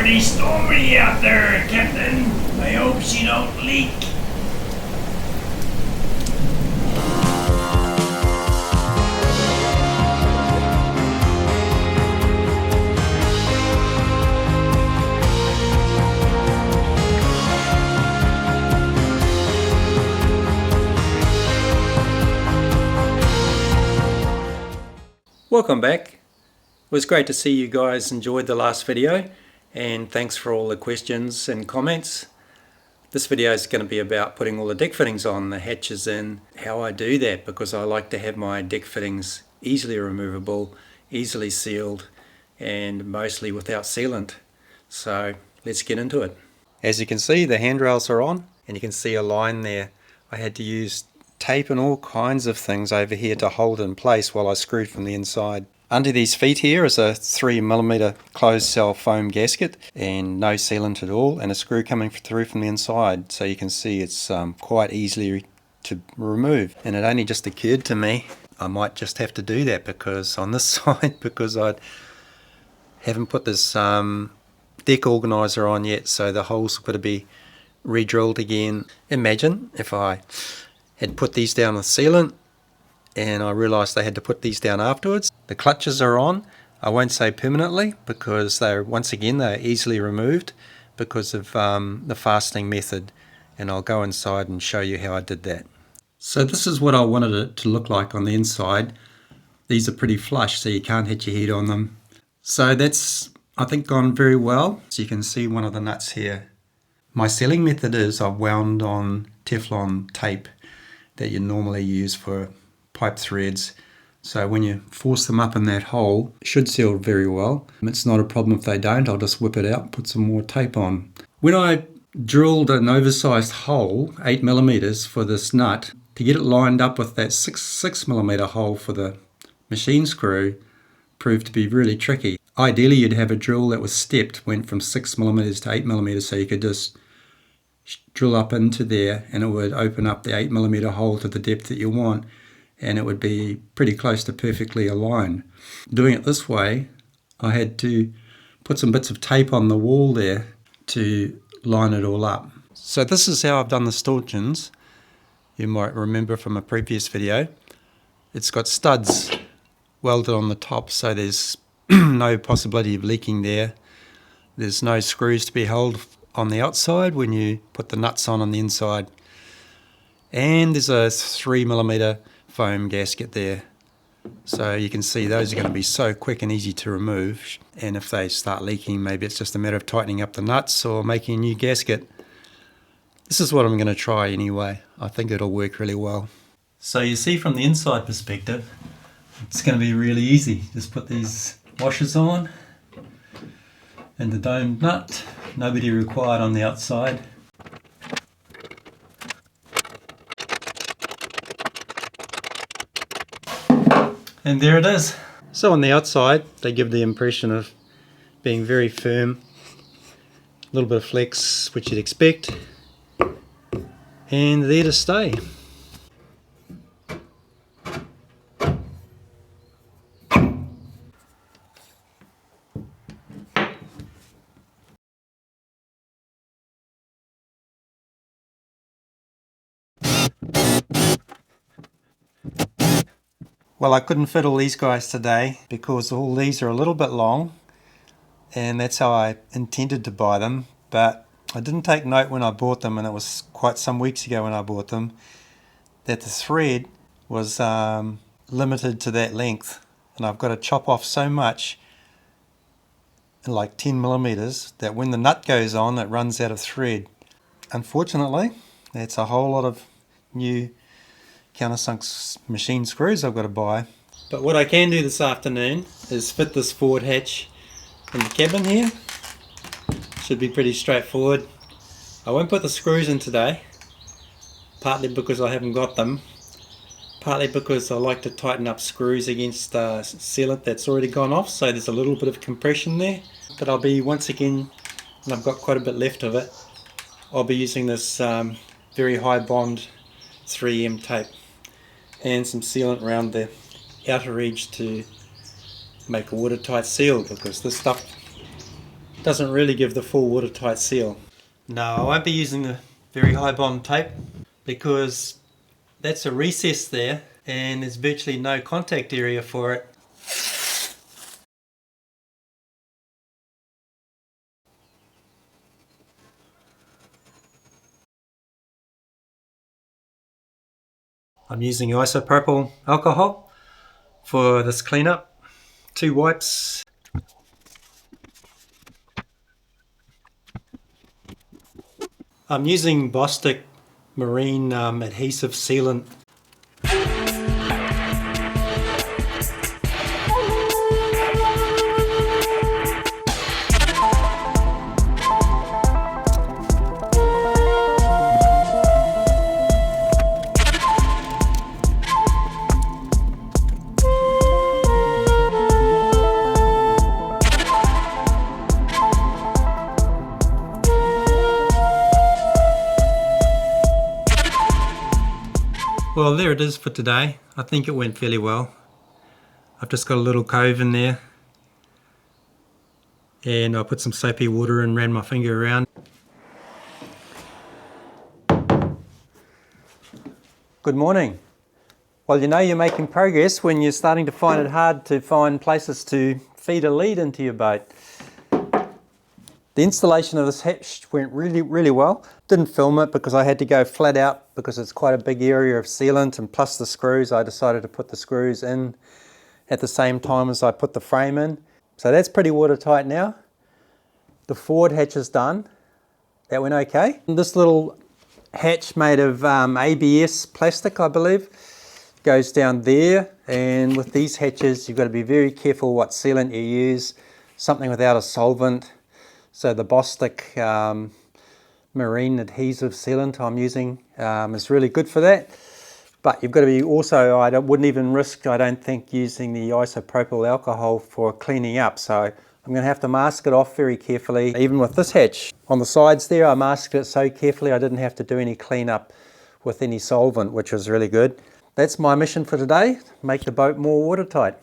pretty stormy out there, Captain. I hope she don't leak. Welcome back. It was great to see you guys enjoyed the last video, and thanks for all the questions and comments. This video is going to be about putting all the deck fittings on, the hatches in, how I do that, because I like to have my deck fittings easily removable, easily sealed, and mostly without sealant. So let's get into it. As you can see, the handrails are on, and you can see a line there. I had to use tape and all kinds of things over here to hold it in place while I screwed from the inside. Under these feet here is a 3mm closed cell foam gasket and no sealant at all, and a screw coming through from the inside, so you can see it's quite easily to remove. And it only just occurred to me I might just have to do that because on this side, because I haven't put this deck organizer on yet, so the holes have got to be re-drilled again. Imagine if I had put these down with sealant and I realised I had to put these down afterwards. The clutches are on. I won't say permanently because they're easily removed because of the fastening method, and I'll go inside and show you how I did that. So this is what I wanted it to look like on the inside. These are pretty flush, so you can't hit your head on them. So that's, I think, gone very well. So you can see one of the nuts here. My sealing method is I've wound on Teflon tape that you normally use for pipe threads, so when you force them up in that hole, it should seal very well. It's not a problem if they don't. I'll just whip it out and put some more tape on. When I drilled an oversized hole, 8mm for this nut, to get it lined up with that 6mm hole for the machine screw proved to be really tricky. Ideally you'd have a drill that was stepped, went from 6mm to 8mm, so you could just drill up into there and it would open up the 8mm hole to the depth that you want, and it would be pretty close to perfectly aligned. Doing it this way, I had to put some bits of tape on the wall there to line it all up. So this is how I've done the stanchions. You might remember from a previous video. It's got studs welded on the top, so there's no possibility of leaking there. There's no screws to be held on the outside when you put the nuts on the inside. And there's a 3mm foam gasket there, so you can see those are going to be so quick and easy to remove, and if they start leaking, maybe it's just a matter of tightening up the nuts or making a new gasket. This is what I'm going to try anyway. I think it'll work really well. So you see, from the inside perspective, it's going to be really easy. Just put these washers on and the domed nut, nobody required on the outside. And there it is. So on the outside, they give the impression of being very firm, a little bit of flex, which you'd expect, and there to stay. Well, I couldn't fit all these guys today because all these are a little bit long, and that's how I intended to buy them, but I didn't take note when I bought them, and it was quite some weeks ago when I bought them, that the thread was limited to that length, and I've got to chop off so much, like 10mm, that when the nut goes on it runs out of thread. Unfortunately, that's a whole lot of new countersunk machine screws I've got to buy. But what I can do this afternoon is fit this forward hatch in the cabin here. Should be pretty straightforward. I won't put the screws in today, partly because I haven't got them, partly because I like to tighten up screws against sealant that's already gone off, so there's a little bit of compression there. But I'll be, once again, and I've got quite a bit left of it, I'll be using this very high bond 3M tape and some sealant around the outer edge to make a watertight seal, because this stuff doesn't really give the full watertight seal. No, I won't be using the very high bond tape because that's a recess there and there's virtually no contact area for it. I'm using isopropyl alcohol for this cleanup. 2 wipes. I'm using Bostik marine adhesive sealant. Well, there it is for today. I think it went fairly well. I've just got a little cove in there and I put some soapy water and ran my finger around. Good morning. Well, you know you're making progress when you're starting to find it hard to find places to feed a lead into your boat. The installation of this hatch went really well. Didn't film it because I had to go flat out because it's quite a big area of sealant, and plus the screws, I decided to put the screws in at the same time as I put the frame in. So that's pretty watertight now. The forward hatch is done. That went okay. And this little hatch made of ABS plastic, I believe, goes down there, and with these hatches you've got to be very careful what sealant you use. Something without a solvent. So the Bostik marine adhesive sealant I'm using is really good for that. But you've got to be also, I wouldn't even risk, I don't think, using the isopropyl alcohol for cleaning up. So I'm going to have to mask it off very carefully. Even with this hatch on the sides there, I masked it so carefully I didn't have to do any cleanup with any solvent, which was really good. That's my mission for today, make the boat more watertight.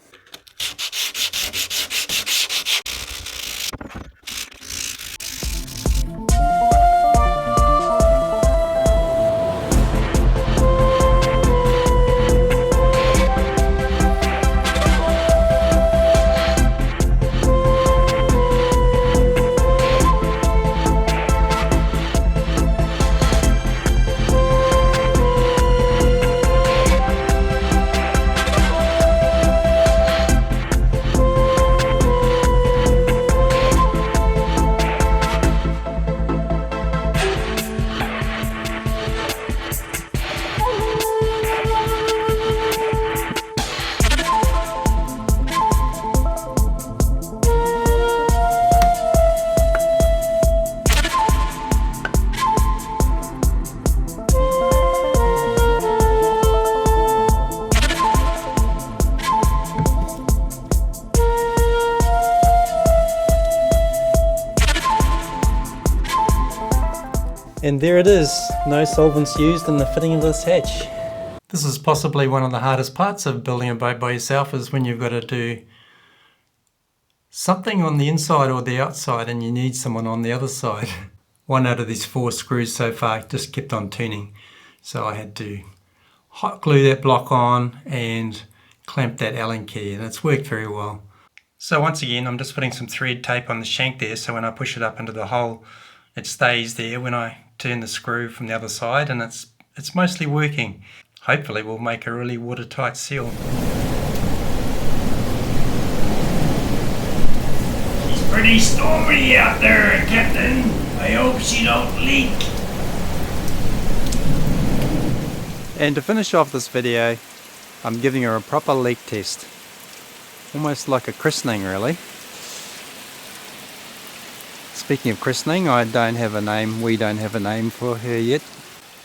And there it is, no solvents used in the fitting of this hatch. This is possibly one of the hardest parts of building a boat by yourself, is when you've got to do something on the inside or the outside and you need someone on the other side. One out of these 4 screws so far just kept on turning. So I had to hot glue that block on and clamp that Allen key, and it's worked very well. So once again, I'm just putting some thread tape on the shank there, so when I push it up into the hole, it stays there when I turn the screw from the other side, and it's mostly working. Hopefully we'll make a really watertight seal. It's pretty stormy out there, Captain. I hope she don't leak. And to finish off this video, I'm giving her a proper leak test. Almost like a christening, really. Speaking of christening, I don't have a name, we don't have a name for her yet.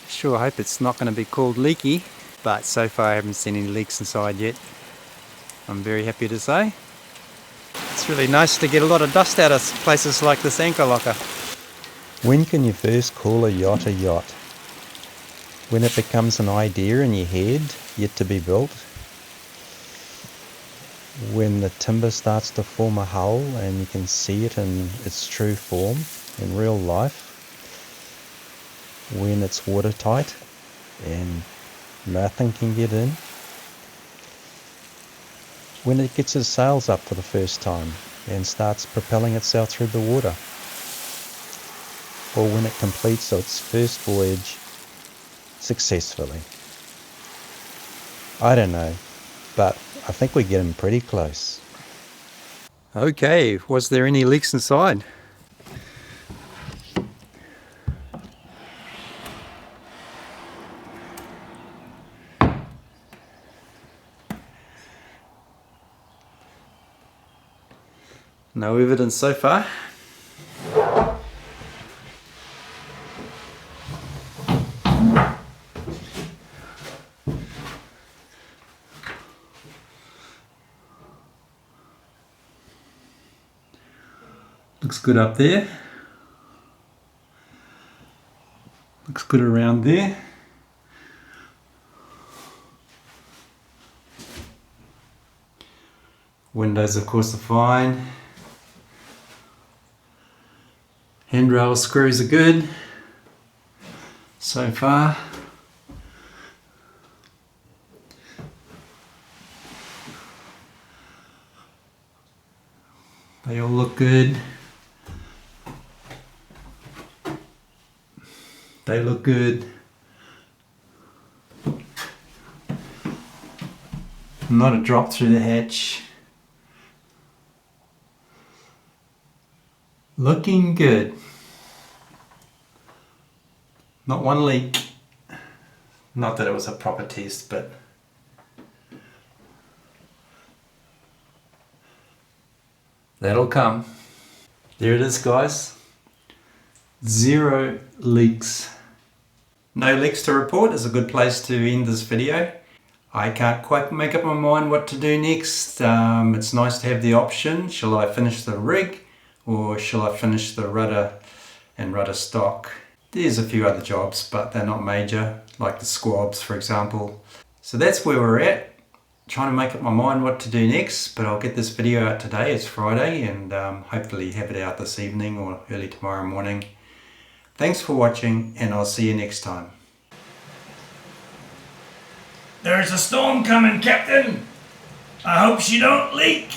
Sure hope it's not going to be called Leaky, but so far I haven't seen any leaks inside yet. I'm very happy to say. It's really nice to get a lot of dust out of places like this anchor locker. When can you first call a yacht a yacht? When it becomes an idea in your head, yet to be built? when the timber starts to form a hull and you can see it in its true form in real life, when it's watertight and nothing can get in, when it gets its sails up for the first time and starts propelling itself through the water, or when it completes its first voyage successfully. I don't know, but I think we're getting pretty close. Okay, was there any leaks inside? No evidence so far. Looks good up there. Looks good around there. Windows of course are fine. Handrail screws are good so far. They all look good. They look good. Not a drop through the hatch. Looking good. Not one leak. Not that it was a proper test, but that'll come. There it is, guys. 0 leaks. No leaks to report is a good place to end this video. I can't quite make up my mind what to do next. It's nice to have the option. Shall I finish the rig or shall I finish the rudder and rudder stock? There's a few other jobs, but they're not major, like the squabs for example. So that's where we're at. Trying to make up my mind what to do next, but I'll get this video out today. It's Friday, and hopefully have it out this evening or early tomorrow morning. Thanks for watching, and I'll see you next time. There's a storm coming, Captain. I hope she don't leak.